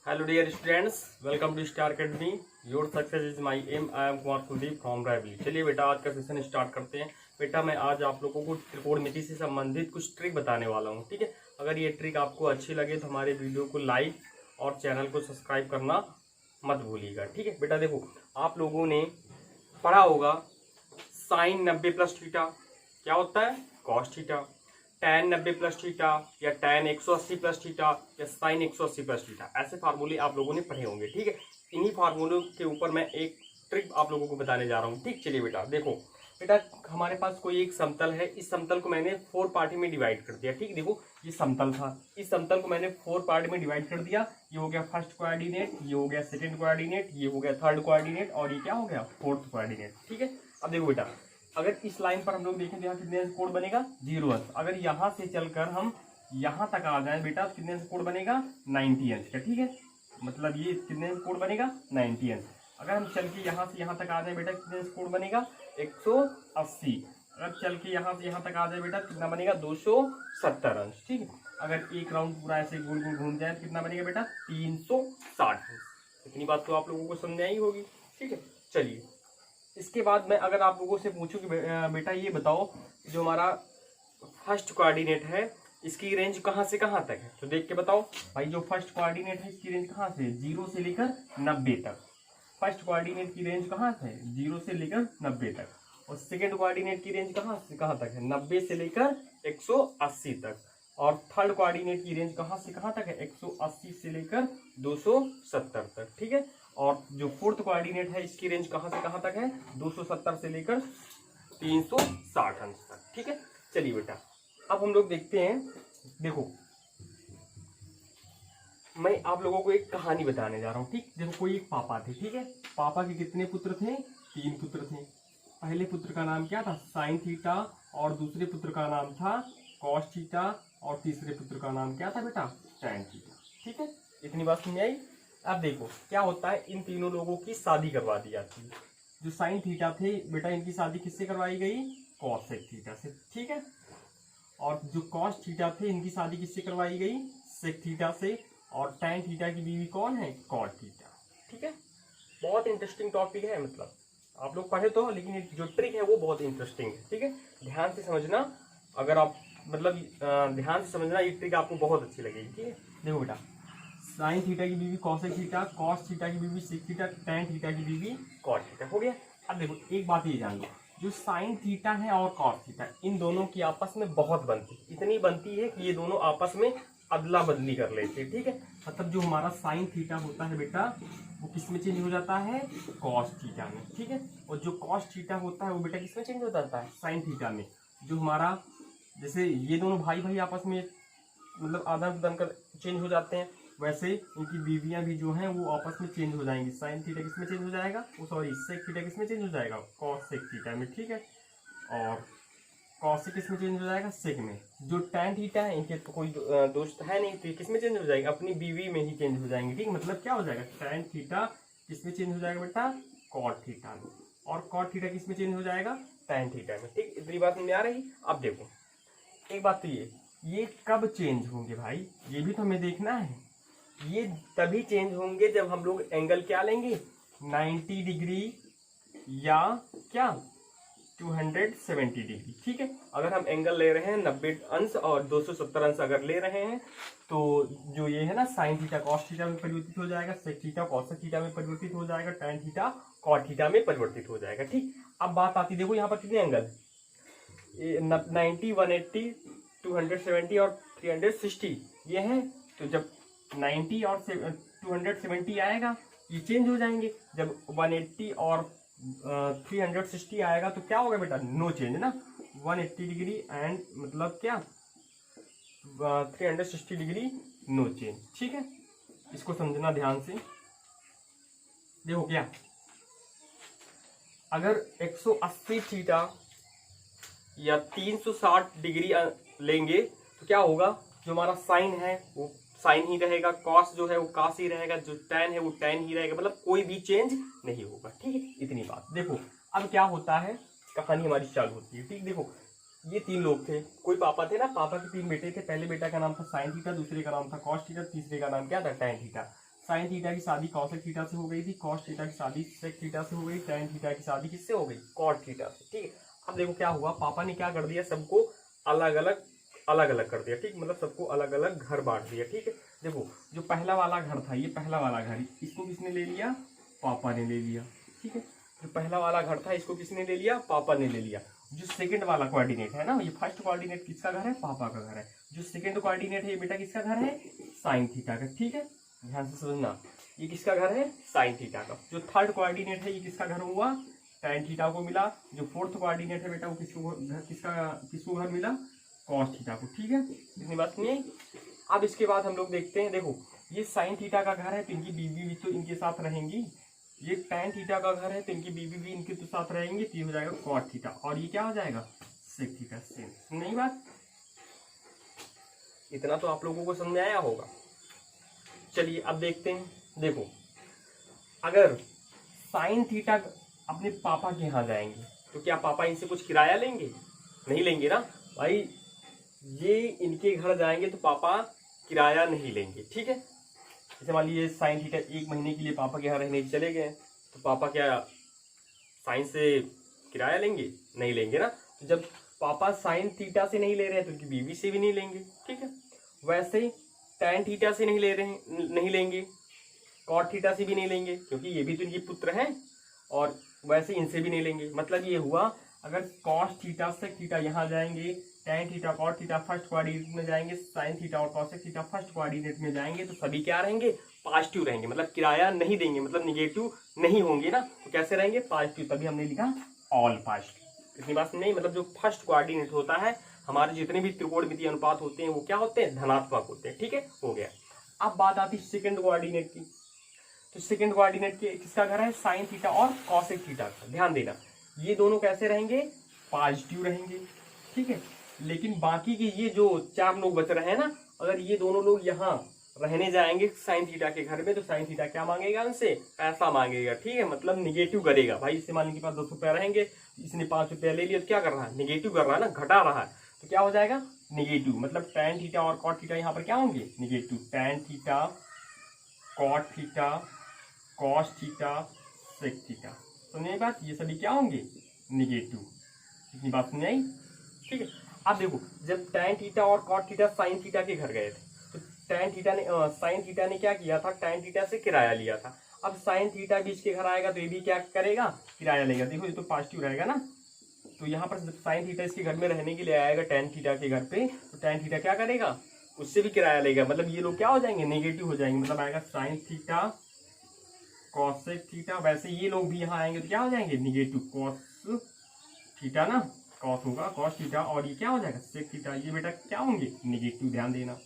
Hello dear students, welcome to Star Academy. Your success is my aim. I am Kumar Kuldeep from Rae Bareli. चलिए बेटा आज का session start करते हैं। बेटा मैं आज आप लोगों को त्रिकोणमिति से संबंधित कुछ ट्रिक बताने वाला हूँ, ठीक है। अगर ये ट्रिक आपको अच्छी लगे तो हमारे वीडियो को लाइक और चैनल को सब्सक्राइब करना मत भूलिएगा, ठीक है। बेटा देखो, आप लोगों ने पढ़ा होगा साइन 90 प्लस थीटा क्या होता है, cos theta. tan 90 plus theta या tan 180 प्लस थीटा या sin 180 प्लस थीटा, ऐसे फार्मूले आप लोगों ने पढ़े होंगे, ठीक है। इन्हीं फार्मूलों के ऊपर मैं एक ट्रिक आप लोगों को बताने जा रहा हूँ, ठीक। चलिए बेटा देखो, बेटा हमारे पास कोई एक समतल है। इस समतल को मैंने 4 पार्ट में डिवाइड कर दिया, ठीक। देखो ये समतल था, इस समतल को मैंने 4 पार्ट में डिवाइड कर दिया। ये हो गया फर्स्ट कोऑर्डिनेट, ये हो गया सेकंड कोऑर्डिनेट, ये हो गया थर्ड कोऑर्डिनेट और ये क्या हो गया फोर्थ कोऑर्डिनेट, ठीक है। अब देखो बेटा, अगर इस लाइन पर हम लोग देखें तो यहाँ कितने अंश कोण बनेगा 0 अंश। अगर यहाँ से चलकर हम यहाँ तक आ जाए बेटा तो कितने अंश कोण बनेगा 90 अंश का, ठीक है। मतलब ये कितने अंश कोण बनेगा 90 अंश। अगर हम चल के यहाँ से यहाँ तक आ जाए बेटा कितने अंश कोण बनेगा 180। अगर चल के यहाँ से यहाँ तक आ जाए बेटा कितना बनेगा 270 अंश, ठीक है। अगर एक राउंड पूरा ऐसे गोल गोल घूम जाए तो कितना बनेगा बेटा 360 अंश। इतनी बात तो आप लोगों को समझ आई होगी, ठीक है। चलिए इसके बाद मैं अगर आप लोगों से पूछूं कि बेटा ये बताओ जो हमारा फर्स्ट कोऑर्डिनेट है इसकी रेंज कहाँ से कहाँ तक है, तो देख के बताओ भाई। जो फर्स्ट कोऑर्डिनेट है इसकी रेंज कहाँ से 0 से लेकर 90 तक। फर्स्ट कोऑर्डिनेट की रेंज कहाँ से 0 से लेकर 90 तक। और सेकेंड कोऑर्डिनेट की रेंज कहाँ से कहाँ तक है 90 से लेकर 180 तक। और थर्ड कोऑर्डिनेट की रेंज कहाँ से कहाँ तक है 180 से लेकर 270 तक, ठीक है। और जो फोर्थ कोऑर्डिनेट है इसकी रेंज कहाँ से कहाँ तक है 270 से लेकर 360 अंश तक, ठीक है। चलिए बेटा अब हम लोग देखते हैं। देखो मैं आप लोगों को एक कहानी बताने जा रहा हूँ, ठीक। देखो कोई एक पापा थे, ठीक है। पापा के कितने पुत्र थे 3 पुत्र थे। पहले पुत्र का नाम क्या था साइन थीटा, और दूसरे पुत्र का नाम था कॉस थीटा, और तीसरे पुत्र का नाम क्या था बेटा टैन थीटा, ठीक है। इतनी बात समझ आई। अब देखो क्या होता है, इन तीनों लोगों की शादी करवा दी जाती है। जो साइन थीटा थे बेटा इनकी शादी किससे करवाई गई कॉसेक थीटा से, ठीक है। और जो कॉस थीटा थे इनकी शादी किससे करवाई गई सेक थीटा से। और टैन थीटा की बीवी कौन है कॉट थीटा, ठीक है। बहुत इंटरेस्टिंग टॉपिक है, मतलब आप लोग पढ़े तो, लेकिन जो ट्रिक है वो बहुत इंटरेस्टिंग है, ठीक है। ध्यान से समझना, अगर आप मतलब ध्यान से समझना ये ट्रिक आपको बहुत अच्छी लगेगी, ठीक है। देखो बेटा साइन थीटा की बीवी कॉसेक थीटा, कॉस थीटा की बीवी सेक थीटा, टैन थीटा की बीवी कॉट थीटा, हो गया। अब देखो एक बात ये जान लो, जो साइन थीटा है और कॉस थीटा इन दोनों की आपस में बहुत बनती है। इतनी बनती है कि ये दोनों आपस में अदला बदली कर लेते हैं, ठीक है। मतलब जो हमारा साइन थीटा होता है बेटा वो किस में चेंज हो जाता है कॉस थीटा में, ठीक है। और जो कॉस थीटा होता है वो बेटा किस में चेंज हो जाता है साइन थीटा में। जो हमारा जैसे ये दोनों भाई भाई आपस में मतलब आदान प्रदान कर चेंज हो जाते हैं, वैसे इनकी बीवियां भी जो हैं वो आपस में चेंज हो जाएंगी। साइन थीटा किस में चेंज हो जाएगा वो सॉरी सेक थीटा किस में चेंज हो जाएगा कॉसेक थीटा में, ठीक है। और कॉसेक किस में चेंज हो जाएगा सेक में। जो टैन थीटा है इनके तो कोई दोस्त है नहीं, तो ये किस में चेंज हो जाएगा अपनी बीवी में ही चेंज हो जाएंगे, ठीक। मतलब क्या हो जाएगा टैन थीटा किस में चेंज हो जाएगा बेटा कॉट थीटा में, और कॉट थीटा किस में चेंज हो जाएगा टैन थीटा में, ठीक। इतनी बात समझ आ रही। अब देखो एक बात तो ये कब चेंज होंगे भाई, ये भी तो हमें देखना है। ये तभी चेंज होंगे जब हम लोग एंगल क्या लेंगे 90 डिग्री या क्या 270 डिग्री, ठीक है। अगर हम एंगल ले रहे हैं 90 अंश और 270 अंश अगर ले रहे हैं तो जो ये है ना साइन थीटा कॉस थीटा में परिवर्तित हो जाएगा, सेक थीटा कॉसेक थीटा में परिवर्तित हो जाएगा, टैन थीटा कॉट थीटा में परिवर्तित हो जाएगा, ठीक। अब बात आती देखो यहाँ पर कितने एंगल 90 180 270 और 360 ये है। तो जब 90 और 270 आएगा ये चेंज हो जाएंगे। जब 180 और 360 आएगा तो क्या होगा बेटा नो चेंज ना, 180 डिग्री एंड मतलब क्या 360 डिग्री नो चेंज, ठीक है। इसको समझना ध्यान से। देखो क्या अगर 180 थीटा या 360 डिग्री लेंगे तो क्या होगा, जो हमारा साइन है वो साइन ही रहेगा, कॉस जो है वो कॉस ही रहेगा, जो टैन है वो टैन ही रहेगा, मतलब कोई भी चेंज नहीं होगा, ठीक है। इतनी बात। देखो अब क्या होता है, कहानी हमारी चालू होती है, ठीक। देखो ये 3 लोग थे, कोई पापा थे ना, पापा के 3 बेटे थे। पहले बेटा का नाम था साइन थीटा, दूसरे का नाम था कॉस थीटा, तीसरे का नाम क्या था टैन थीटा। साइन थीटा की शादी कॉसेक थीटा से हो गई थी, कॉस थीटा की शादी सेक थीटा से हो गई, टैन थीटा की शादी किससे हो गई, कॉट थीटा से। ठीक है, अब देखो क्या हुआ, पापा ने क्या कर दिया, सबको अलग अलग कर दिया। ठीक, मतलब सबको अलग अलग घर बांट दिया। ठीक है, देखो जो पहला वाला घर था, ये पहला वाला घर, इसको किसने ले लिया, पापा ने ले लिया। ठीक है, जो पहला वाला घर था इसको किसने ले लिया, पापा ने ले लिया। जो सेकंड वाला कोऑर्डिनेट है ना, ये फर्स्ट कोऑर्डिनेट किसका घर है, पापा का घर है। जो सेकंड कोऑर्डिनेट है ये बेटा किसका घर है, साइन थीटा का। ठीक है, ध्यान से समझना, ये किसका घर है, साइन थीटा का। जो थर्ड कोऑर्डिनेट है ये किसका घर हुआ, टैन थीटा को मिला। जो फोर्थ कोऑर्डिनेट है बेटा वो किसको घर मिला, कॉस थीटा को। ठीक है, इतनी बात नहीं है। अब इसके बाद हम लोग देखते हैं, देखो ये साइन थीटा का घर है तो इनकी बीवी भी तो इनके साथ रहेंगी, ये टैन थीटा का घर है तो इनकी बीवी भी इनके तो साथ रहेंगे, तो ये हो जाएगा कॉट थीटा, और ये क्या हो जाएगा, सेक थीटा। सेम नहीं बात, इतना तो आप लोगों को समझ में आया होगा। चलिए अब देखते हैं, देखो अगर साइन थीटा अपने पापा के यहाँ जाएंगे तो क्या पापा इनसे कुछ किराया लेंगे, नहीं लेंगे ना भाई। ये इनके घर जाएंगे तो पापा किराया नहीं लेंगे। ठीक है, जैसे मान लीजिए साइन थीटा 1 महीने के लिए पापा के यहाँ रहने चले गए, तो पापा क्या साइन से किराया लेंगे, नहीं लेंगे ना। तो जब पापा साइन थीटा से नहीं ले रहे हैं तो उनकी बीवी से भी नहीं लेंगे। ठीक है, वैसे ही टैन थीटा से नहीं ले रहे हैं, नहीं लेंगे, कॉट थीटा से भी नहीं लेंगे क्योंकि ये भी तो इनके पुत्र हैं, और वैसे इनसे भी नहीं लेंगे। मतलब ये हुआ, अगर कॉस थीटा से थीटा यहाँ जाएंगे, tan theta cot theta first coordinate में जाएंगे, साइन थीटा और कॉसेक थीटा फर्स्ट कोऑर्डिनेट में जाएंगे, तो सभी क्या रहेंगे, पॉजिटिव रहेंगे, मतलब किराया नहीं देंगे, मतलब निगेटिव नहीं होंगे ना। तो कैसे रहेंगे, पॉजिटिव, तभी हमने लिखा ऑल पॉजिटिव। इतनी बात नहीं, मतलब जो फर्स्ट कोऑर्डिनेट होता है, हमारे जितने भी त्रिकोणमितीय अनुपात होते हैं वो क्या होते हैं, धनात्मक होते हैं। ठीक है, हो गया। अब बात आती है सेकंड कोऑर्डिनेट की, तो सेकंड कोऑर्डिनेट के किसका घर है, साइन थीटा और कॉसेक थीटा का। ध्यान देना, ये दोनों कैसे रहेंगे, पॉजिटिव रहेंगे। ठीक है, लेकिन बाकी के ये जो 4 लोग बच रहे हैं ना, अगर ये दोनों लोग यहाँ रहने जाएंगे साइन थीटा के घर में, तो साइन थीटा क्या मांगेगा उनसे, पैसा मांगेगा। ठीक है, मतलब निगेटिव करेगा भाई। इससे मान लीजिए के पास 10 रुपया रहेंगे, इसने 5 रुपया ले लिया, तो क्या कर रहा है, निगेटिव कर रहा है ना, घटा रहा है, तो क्या हो जाएगा, निगेटिव। मतलब टैन थीटा और कॉट थीटा यहाँ पर क्या होंगे, negative. Tan theta cot theta cos theta sec theta, सुनिए बात, ये सभी क्या होंगे, निगेटिव। इतनी बात नहीं आई। ठीक है, अब देखो जब टैन थीटा और कॉट थीटा साइन थीटा के घर गए थे, तो टैन थीटा ने साइन थीटा ने क्या किया था, टैन थीटा से किराया लिया था। अब साइन थीटा भी इसके घर आएगा तो ये भी क्या करेगा, किराया लेगा। देखो ये तो पॉजिटिव रहेगा ना, तो यहाँ पर साइन थीटा इसके घर में रहने के लिए आएगा टैन थीटा के घर पे, तो टैन थीटा क्या करेगा, उससे भी किराया लेगा। मतलब ये लोग क्या हो जाएंगे, नेगेटिव हो जाएंगे। मतलब आएगा साइन थीटा कॉसेक थीटा, वैसे ये लोग भी यहाँ आएंगे तो क्या हो जाएंगे, निगेटिव। कॉस थीटा ना, कॉस होगा कॉस थीटा, और ये क्या हो जाएगा, सेक थीटा, ये बेटा क्या होंगे, निगेटिव। ध्यान देना,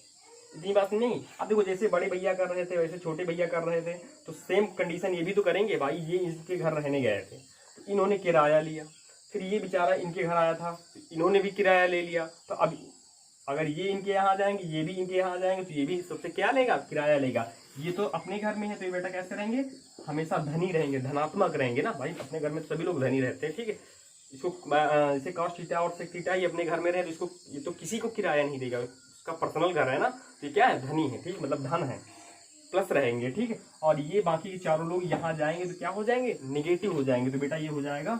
इतनी बात नहीं। अब देखो जैसे बड़े भैया कर रहे थे वैसे छोटे भैया कर रहे थे, तो सेम कंडीशन ये भी तो करेंगे भाई। ये इसके घर रहने गए थे, तो इन्होंने किराया लिया, फिर ये बेचारा इनके घर आया था, तो इन्होंने भी किराया ले लिया। तो अब अगर ये इनके यहाँ जाएंगे, ये भी इनके यहाँ जाएंगे, तो ये भी सबसे क्या लेगा, किराया लेगा। ये तो अपने घर में है, तो ये बेटा कैसे रहेंगे, हमेशा धनी रहेंगे, धनात्मक रहेंगे ना भाई। अपने घर में सभी लोग धनी रहते हैं। ठीक है, इसको जैसे कॉस थीटा और सेक थीटा ये अपने घर में रहे, तो इसको ये तो किसी को किराया नहीं देगा, इसका पर्सनल घर है ना, तो ये क्या है, धनी है। ठीक, मतलब धन है, प्लस रहेंगे। ठीक है, और ये बाकी के 4 लोग यहाँ जाएंगे तो क्या हो जाएंगे, निगेटिव हो जाएंगे। तो बेटा ये हो जाएगा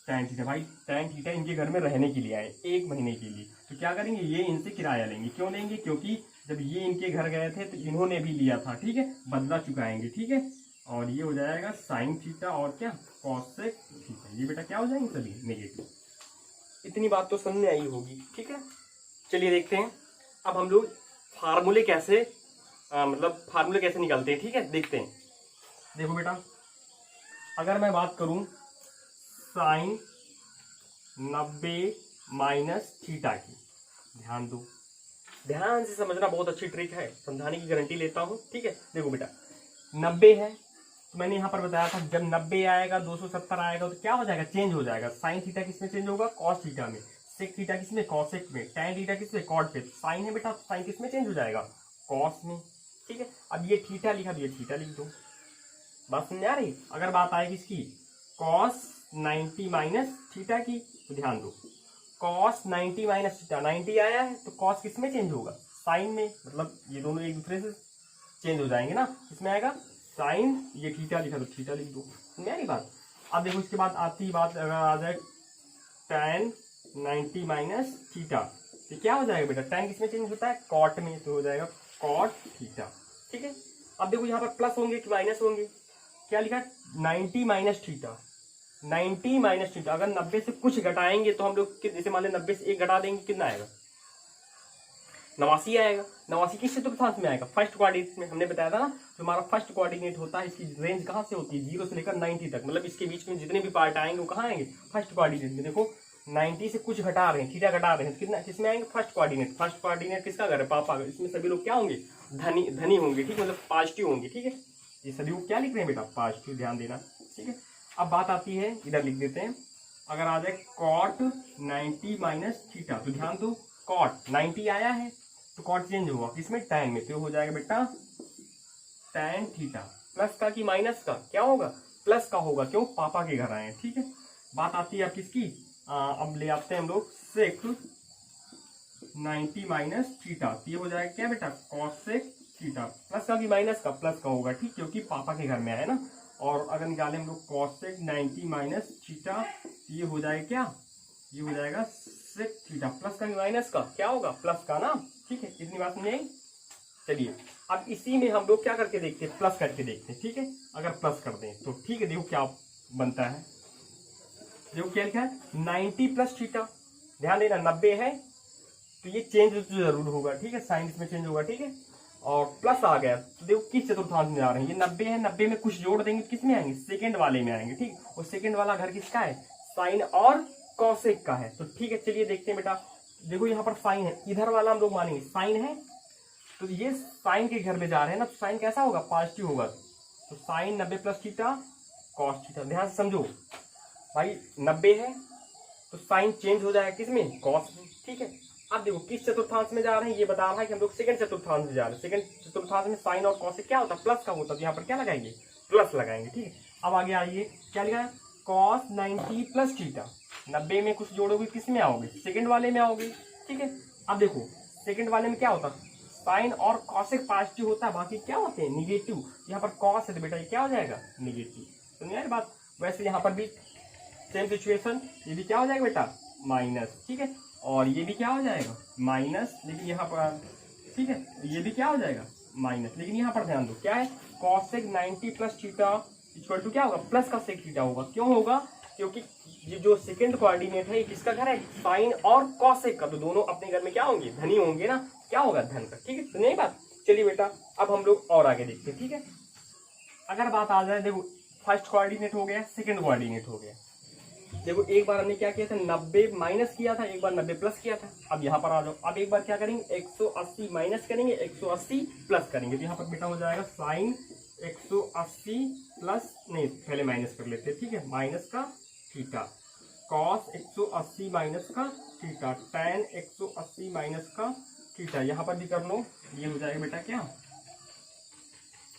टैन थीटा। भाई टैन थीटा इनके घर में रहने के लिए आए 1 महीने के लिए, तो क्या करेंगे, ये इनसे किराया लेंगे। क्यों लेंगे, क्योंकि जब ये इनके घर गए थे तो इन्होंने भी लिया था। ठीक है, बदला चुकाएंगे। ठीक है, और ये हो जाएगा साइन थीटा और क्या, कॉसेक थीटा। ये बेटा क्या हो जाएंगे, सभी नेगेटिव। इतनी बात तो समझ में आई होगी। ठीक है, चलिए देखते हैं अब हम लोग फार्मूले कैसे मतलब फार्मूले कैसे निकालते हैं। ठीक है, देखते हैं। देखो बेटा, अगर मैं बात करूं साइन 90 माइनस थीटा की, ध्यान दो, ध्यान से समझना, बहुत अच्छी ट्रिक है, समझाने की गारंटी लेता हूं। ठीक है, देखो बेटा 90 है, तो मैंने यहाँ पर बताया था जब 90 आएगा 270 आएगा तो क्या हो जाएगा, चेंज हो जाएगा। साइन थीटा किसमें चेंज होगा, कॉस थीटा में। सेक थीटा किसमें, कॉसेक में। टैन थीटा किसमें, कॉट पे। साइन है बेटा, साइन किसमें चेंज हो जाएगा, कॉस में। ठीक है, अब ये थीटा लिखा, ये थीटा लिख दो। बात समझ आ रही। अगर बात आएगी इसकी कॉस 90 माइनस थीटा की, तो ध्यान दो, कॉस 90 माइनस थीटा, 90 आया है तो कॉस किसमें चेंज होगा, साइन में। मतलब ये दोनों एक दूसरे से चेंज हो जाएंगे ना, इसमें आएगा साइन, ये थीटा लिखा तो थीटा लिख दो, समझ आई बात। अब देखो इसके बाद आती बात अगर आ जाए tan 90 माइनस थीटा, तो क्या हो जाएगा बेटा, tan किसमें चेंज होता है, कॉट में, तो हो जाएगा कॉट थीटा, ठीक है। अब देखो यहाँ पर प्लस होंगे कि माइनस होंगे, क्या लिखा है 90 माइनस थीटा, 90 माइनस थीटा, अगर 90 से कुछ घटाएंगे तो हम लोग जैसे मान लें 90 से 1 घटा देंगे, कितना आएगा 89 आएगा। 89 किस चतुर्थांश में आएगा, फर्स्ट कोऑर्डिनेट में, हमने बताया था ना, जो हमारा फर्स्ट कोऑर्डिनेट होता है इसकी रेंज कहाँ से होती है, 0 से लेकर 90 तक, मतलब इसके बीच में जितने भी पार्ट आएंगे वो कहाँ आएंगे, फर्स्ट कोऑर्डिनेट में। देखो 90 से कुछ घटा रहे हैं, थीटा घटा रहे हैं, कितना किसमें आएंगे, फर्स्ट कोऑर्डिनेट। फर्स्ट कोऑर्डिनेट किसका घर है, पापा, इसमें सभी लोग क्या होंगे, धनी होंगे, ठीक, मतलब पॉजिटिव होंगे, ठीक है। ये सभी लोग क्या लिख रहे हैं बेटा, पॉजिटिव, ध्यान देना, ठीक है। अब बात आती है, इधर लिख देते हैं, अगर आ जाए कॉट 90 माइनस थीटा, तो ध्यान दो कॉट 90 आया है तो कॉट चेंज होगा किसमें, tan में, तो हो जाएगा बेटा tan थीटा, प्लस का कि माइनस का, क्या होगा, प्लस का होगा, क्यों, पापा के घर आए हैं, ठीक है। बात आती है अब किसकी, अब ले आते हैं हम लोग सेक 90 माइनस थीटा, तो ये हो जाएगा क्या बेटा, कॉसेक थीटा, प्लस का कि माइनस का, प्लस का होगा, ठीक, क्योंकि पापा के घर में आया ना। और अगर निकाले हम लोग कॉसेक 90 माइनस थीटा, ये हो जाएगा क्या, ये हो जाएगा सेक थीटा, प्लस का कि माइनस का, क्या होगा, प्लस का ना, ठीक है। इतनी बात समझ आई। चलिए अब इसी में हम लोग क्या करके देखते हैं, प्लस करके देखते हैं, ठीक है। अगर प्लस कर दें तो ठीक है, देखो क्या बनता है, देखो क्या लिखा है 90 प्लस थीटा, ध्यान देना 90 है तो ये चेंज तो जरूर होगा, ठीक है, साइन इसमें चेंज होगा, ठीक है। और प्लस आ गया तो देखो किस चतुर्थांश में जा रहे हैं, ये 90 है, 90 में कुछ जोड़ देंगे किस में आएंगे, सेकंड वाले में आएंगे, ठीक। और सेकंड वाला घर किसका है, साइन और कॉसेक का है, तो ठीक है। चलिए देखते हैं बेटा, देखो यहाँ पर साइन है, इधर वाला हम लोग मानेंगे साइन है, तो ये साइन के घर में जा रहे हैं ना, तो साइन कैसा होगा, पॉजिटिव होगा, तो sine 90 plus theta cos theta, ध्यान से समझो भाई, 90 है तो साइन चेंज हो जाएगा किसमें, कॉस में, ठीक है। अब देखो किस चतुर्थांश में जा रहे हैं, ये बता रहा है कि हम लोग सेकंड चतुर्थांश में जा रहे हैं, सेकंड चतुर्थांश में साइन और कॉस क्या होता है, प्लस का होता है, तो यहाँ पर क्या लगाएंगे, प्लस लगाएंगे, ठीक है। अब आगे आइए, क्या लिखा है, कॉस 90 प्लस थीटा, 90 में कुछ जोड़ोगे किस में आओगे, सेकंड वाले में आओगे, ठीक है। अब देखो सेकंड वाले में क्या होता है, साइन और कॉसेक पॉजिटिव होता है, बाकी क्या होते हैं निगेटिव, यहाँ पर कॉस है तो बेटा ये क्या हो जाएगा, निगेटिव, समझ आई बात। वैसे यहाँ पर भी सेम सिचुएशन, ये भी क्या हो जाएगा बेटा, माइनस, ठीक है, और ये भी क्या हो जाएगा माइनस, लेकिन यहाँ पर, ठीक है, ये भी क्या हो जाएगा माइनस, लेकिन यहाँ पर ध्यान दो क्या है, cosec 90 plus theta equal to क्या होगा, प्लस का सेक थीटा होगा, क्यों होगा, क्योंकि ये जो सेकंड कोऑर्डिनेट है ये किसका घर है, साइन और कॉसेक का, तो दोनों अपने घर में क्या होंगे, धनी होंगे ना, क्या होगा, धन का, ठीक है, तो नहीं बात। चलिए बेटा अब हम लोग और आगे देखते हैं, ठीक है। अगर बात आ जाए, देखो फर्स्ट कोऑर्डिनेट हो गया, सेकंड कोऑर्डिनेट हो गया, देखो एक बार हमने क्या किया था, 90 माइनस किया था, एक बार 90 प्लस किया था। अब यहाँ पर आ जाओ, अब एक बार क्या करेंगे, 180 माइनस करेंगे, 180 प्लस करेंगे, तो यहाँ पर बेटा हो जाएगा साइन 180 प्लस, नहीं पहले माइनस कर लेते हैं, ठीक है, माइनस का थीटा, कॉस 180 माइनस का थीटा, tan 180 माइनस का थीटा, यहाँ पर भी कर लो, ये हो जाएगा बेटा क्या,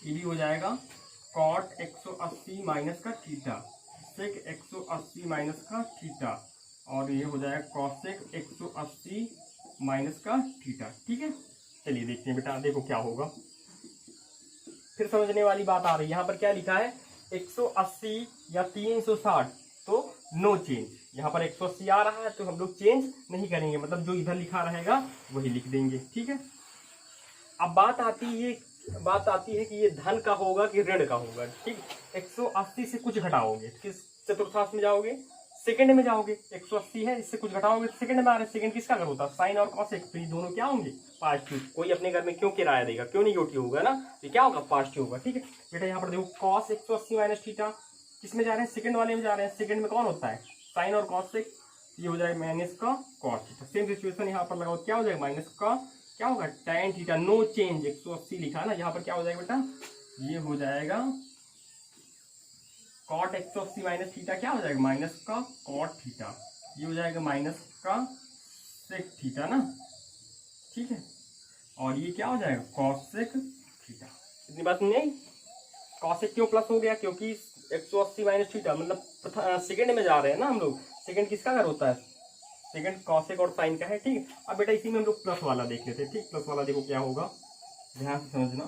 ये भी हो जाएगा कॉट 180 माइनस का थीटा, सेक 180 माइनस का थीटा, और ये हो जाएगा कॉसेक 180 माइनस का थीटा, ठीक है। चलिए देखते हैं बेटा, देखो क्या होगा, फिर समझने वाली बात आ रही है, यहाँ पर क्या लिखा है 180 या 360, तो नो चेंज, यहाँ पर 180 आ रहा है तो हम लोग चेंज नहीं करेंगे, मतलब जो इधर लिखा रहेगा वही लिख देंगे, ठीक है। अब बात आती है कि ये धन का होगा कि ऋण का होगा, ठीक। 180 से कुछ घटाओगे किस चतुर्थांश में जाओगे, सेकंड में जाओगे, 180 है इससे कुछ घटाओगे सेकंड में आ रहे, सेकंड किसका घर होता है, साइन और कॉसेक, तो ये दोनों क्या होंगे, पॉजिटिव, कोई अपने घर में क्यों किराया देगा, क्यों निगेटिव होगा ना, तो क्या होगा, पॉजिटिव होगा, ठीक है। बेटा यहाँ पर देखो कॉस 180 माइनस थीटा किसमें जा रहे हैं, सेकंड वाले में जा रहे हैं, सेकंड में कौन होता है, साइन और कॉसेक, ये हो जाएगा माइनस का कॉस थीटा, सेम सिचुएशन यहाँ पर लगाओ, क्या हो जाएगा माइनस का, क्या होगा tan थीटा, नो चेंज, 180 लिखा है ना, यहाँ पर क्या हो जाएगा बेटा, ये हो जाएगा कॉट 180 माइनस थीटा, क्या हो जाएगा माइनस का कॉट थीटा, ये हो जाएगा माइनस का सेक थीटा ना, ठीक है, और ये क्या हो जाएगा कॉसेक थीटा। इतनी बात नहीं आई, कॉसेक क्यों प्लस हो गया, क्योंकि 180 माइनस थीटा मतलब सेकंड में जा रहे हैं ना हम लोग, सेकंड किसका घर होता है, सेकंड कॉसेक और साइन का है, ठीक। अब बेटा इसी में हम लोग प्लस वाला देख लेते हैं, ठीक, प्लस वाला देखो क्या होगा, ध्यान से समझना,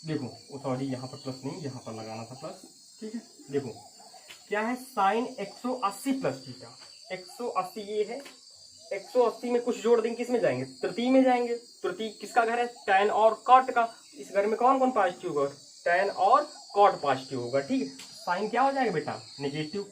देखो सॉरी यहाँ पर प्लस नहीं, यहाँ पर लगाना था प्लस, ठीक है। देखो क्या है, साइन 180 प्लस थीटा, 180 ये है, 180 में कुछ जोड़ देंगे, किस में जाएंगे, तृतीय में जाएंगे। तृतीय किसका घर है, tan और cot का। इस घर में कौन कौन पॉजिटिव होगा, tan और cot पॉजिटिव होगा, ठीक है। साइन क्या हो जाएगा बेटा, नेगेटिव।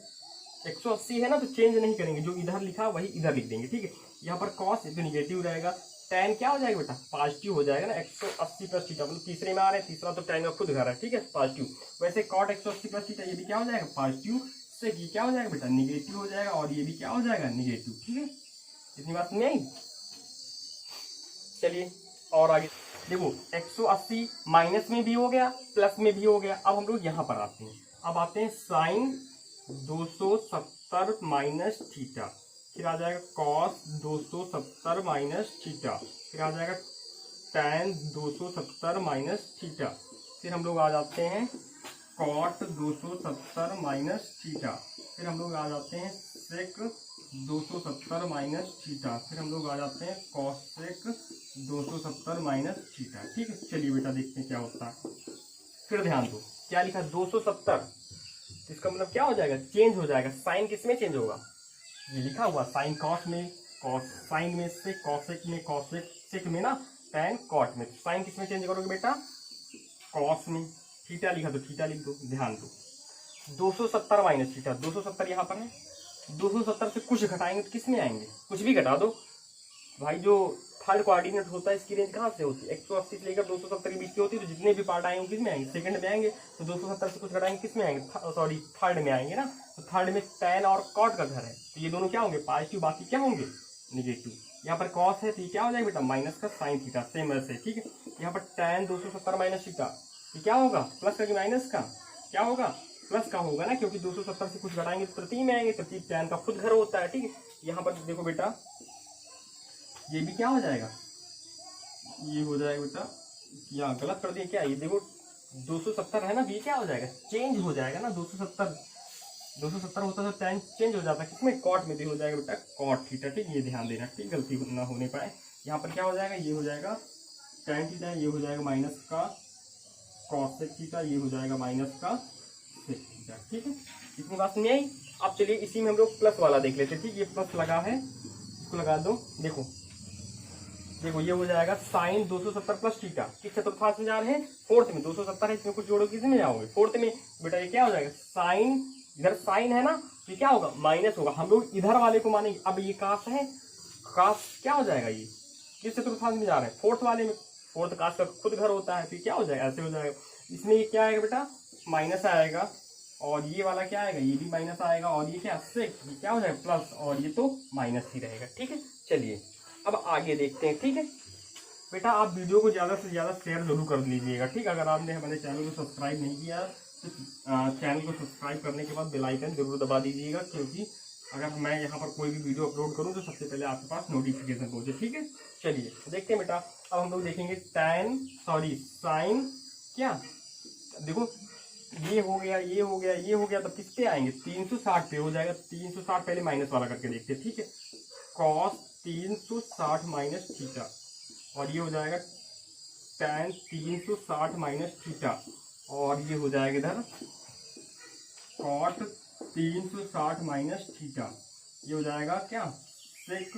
180 है ना, तो चेंज नहीं करेंगे, जो इधर लिखा वही इधर लिख देंगे, ठीक है। यहाँ पर cos तो नेगेटिव रहेगा, tan क्या हो जाएगा बेटा, पॉजिटिव हो जाएगा ना। 180 प्लस थीटा, मतलब तीसरे में आ रहे हैं, तीसरा तो tan का खुद घर है, ठीक है, पॉजिटिव। वैसे cot 180 प्लस थीटा ये भी क्या हो जाएगा, पॉजिटिव, से ये क्या हो जाएगा बेटा, निगेटिव हो जाएगा, और ये भी क्या हो जाएगा, निगेटिव, ठीक है। इतनी बात नहीं आई। चलिए और आगे देखो, 180 माइनस में भी हो गया, प्लस में भी हो गया। अब हम लोग यहाँ पर आते हैं, अब आते हैं साइन 270 माइनस थीटा, फिर आ जाएगा कॉस 270 माइनस थीटा, फिर आ जाएगा tan 270 माइनस थीटा, फिर हम लोग आ जाते हैं कॉट 270 माइनस थीटा, फिर हम लोग आ जाते हैं सेक 270 माइनस थीटा, फिर हम लोग आ जाते हैं कॉसेक 270 माइनस थीटा, ठीक है। चलिए बेटा देखते हैं क्या होता है। फिर ध्यान दो क्या लिखा, 270, इसका मतलब क्या हो जाएगा, चेंज हो जाएगा। साइन किस में चेंज होगा, ये लिखा हुआ साइन कॉस में, कॉस साइन में से कॉसेक में, कॉसेक सेक में ना, tan कॉट में। साइन किस में चेंज करोगे बेटा, कॉस में। थीटा लिखा तो थीटा लिख दो, ध्यान दो 270 माइनस थीटा, 270 यहाँ पर है, 270 से कुछ घटाएंगे तो किस में आएंगे, कुछ भी घटा दो भाई। जो थर्ड कोऑर्डिनेट होता है इसकी रेंज कहाँ से होती है, 180 से लेकर 270 के बीच की होती है, तो जितने भी पार्ट आएंगे किस में आएंगे, सेकंड में आएंगे। तो 270 से कुछ घटाएंगे किस में आएंगे, सॉरी थर्ड में आएंगे ना। तो थर्ड में tan और cot का घर है, तो ये दोनों क्या होंगे, पॉजिटिव, बाकी क्या होंगे, निगेटिव। यहाँ पर cos है तो ये क्या हो जाएगा बेटा, माइनस का साइन थीटा, सेम ऐसे, ठीक है। यहाँ पर tan 270 माइनस थीटा, ये क्या होगा, प्लस का कि माइनस का, क्या होगा, प्लस का होगा ना, क्योंकि 270 से कुछ घटाएंगे तो तृतीय में आएंगे, तृतीय tan का खुद घर होता है, ठीक है। यहाँ पर देखो बेटा, ये भी क्या हो जाएगा, ये हो जाएगा बेटा, यहाँ गलत कर दिया क्या, ये देखो 270 है ना, ये क्या हो जाएगा, चेंज हो जाएगा ना। 270 होता तो tan चेंज हो जाता, किसमें, कॉट में भी हो जाएगा बेटा, कॉट थीटा, ठीक। ये ध्यान देना, ठीक, गलती ना होने पाए। यहाँ पर क्या हो जाएगा, ये हो जाएगा tan थीटा, ये हो जाएगा माइनस का कॉसेक थीटा, ये हो जाएगा माइनस का सेक थीटा, ठीक है। इतनी बात नहीं आई। अब चलिए इसी में हम लोग प्लस वाला देख लेते हैं, ठीक। ये प्लस लगा है, इसको लगा दो, देखो देखो ये हो जाएगा साइन 270 प्लस थीटा, किस चतुर्थांश में जा रहे हैं, फोर्थ में। 270 है, इसमें कुछ जोड़ो, किस में जाओगे, फोर्थ में। बेटा ये क्या हो जाएगा, साइन, इधर साइन है ना, तो क्या होगा, माइनस होगा। हम लोग इधर वाले को मानेंगे। अब ये कास है, कास क्या हो जाएगा, ये किस चतुर्थांश में जा रहे हैं, फोर्थ वाले में। फोर्थ कास का खुद घर होता है, तो क्या हो जाएगा, ऐसे हो जाएगा। इसमें ये क्या आएगा बेटा, माइनस आएगा, और ये वाला क्या आएगा, ये भी माइनस आएगा, और ये क्या सेक, ये क्या हो जाएगा प्लस, और ये तो माइनस ही रहेगा, ठीक है। चलिए अब आगे देखते हैं, ठीक है। बेटा आप वीडियो को ज़्यादा से ज़्यादा शेयर जरूर कर लीजिएगा, ठीक। अगर आपने हमारे चैनल को सब्सक्राइब नहीं किया तो चैनल को सब्सक्राइब करने के बाद बेल आइकन जरूर दबा दीजिएगा, क्योंकि अगर मैं यहाँ पर कोई भी वीडियो अपलोड करूँ तो सबसे पहले आपके पास नोटिफिकेशन पहुँचे, ठीक है। चलिए देखते हैं बेटा, अब हम लोग देखेंगे साइन क्या, देखो ये हो गया, ये हो गया, ये हो गया, तो किस पे आएंगे, 360 पे हो जाएगा। 360 पहले माइनस वाला करके देखते हैं, ठीक है। कॉस 360 माइनस थीटा, और ये हो जाएगा tan 360 माइनस थीटा, और ये हो जाएगा इधर cot 360 माइनस थीटा, ये हो जाएगा क्या, सेक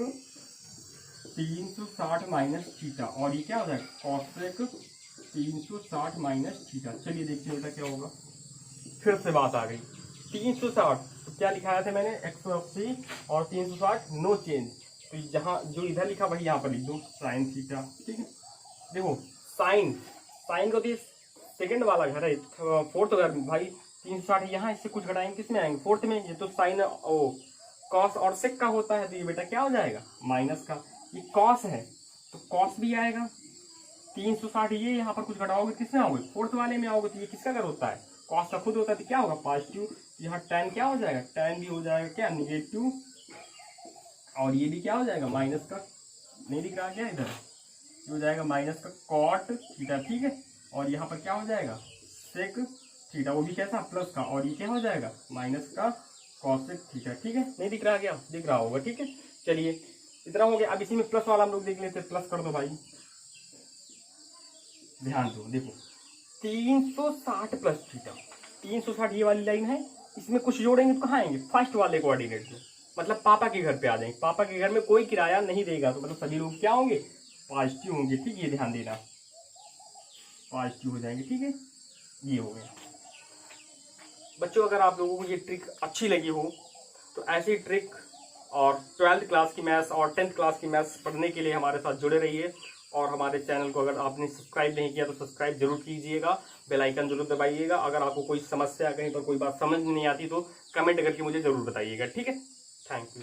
360 माइनस थीटा, और ये क्या हो जाएगा, cosec 360 माइनस थीटा। चलिए देखते हैं बेटा क्या होगा। फिर से बात आ गई, 360 तो क्या लिखाया था मैंने, 180 और 360 नो चेंज। तो जहाँ जो इधर लिखा वही यहाँ पर लिख दो, साइन थीटा, ठीक है। देखो साइन का तो सेकंड वाला घर है, फोर्थ घर भाई। 360 यहाँ, इससे कुछ घटाएंगे किस में आएंगे, फोर्थ में। ये तो साइन ओ कॉस और सेक का होता है, तो ये बेटा क्या हो जाएगा, माइनस का। ये कॉस है तो कॉस भी आएगा। 360 ये यहाँ पर कुछ घटाओगे किस में आओगे, फोर्थ वाले में आओगे, तो ये किसका घर होता है, कॉस का खुद होता है, तो क्या होगा, पॉजिटिव। यहाँ tan क्या हो जाएगा, tan भी हो जाएगा क्या, निगेटिव, और ये भी क्या हो जाएगा, माइनस का, नहीं दिख रहा क्या इधर, ये हो जाएगा माइनस का कॉट थीटा, ठीक है। और यहाँ पर क्या हो जाएगा, सेक थीटा, वो भी कैसा, प्लस का, और ये क्या हो जाएगा, माइनस का कॉसेक थीटा, ठीक है। नहीं दिख रहा क्या, दिख रहा होगा, ठीक है। चलिए इतना हो गया। अब इसी में प्लस वाला हम लोग देख लेते हैं, प्लस कर दो भाई, ध्यान दो, देखो 360 प्लस थीटा। 360 ये वाली लाइन है, इसमें कुछ जोड़ेंगे तो कहाँ आएंगे, फर्स्ट वाले कोऑर्डिनेट में, मतलब पापा के घर पे आ जाएंगे। पापा के घर में कोई किराया नहीं देगा, तो मतलब सभी लोग क्या होंगे, पॉजिटिव होंगे। ठीक, ये ध्यान देना, पॉजिटिव हो जाएंगे। ठीक है, ये हो गया बच्चों। अगर आप लोगों को ये ट्रिक अच्छी लगी हो तो ऐसी ट्रिक और 12th क्लास की मैथ्स और 10th क्लास की मैथ्स पढ़ने के लिए हमारे साथ जुड़े रहिए। और हमारे चैनल को अगर आपने सब्सक्राइब नहीं किया तो सब्सक्राइब जरूर कीजिएगा, बेल आइकन जरूर दबाइएगा। अगर आपको कोई समस्या, कहीं पर कोई बात समझ नहीं आती तो कमेंट करके मुझे जरूर बताइएगा। ठीक है, थैंक यू।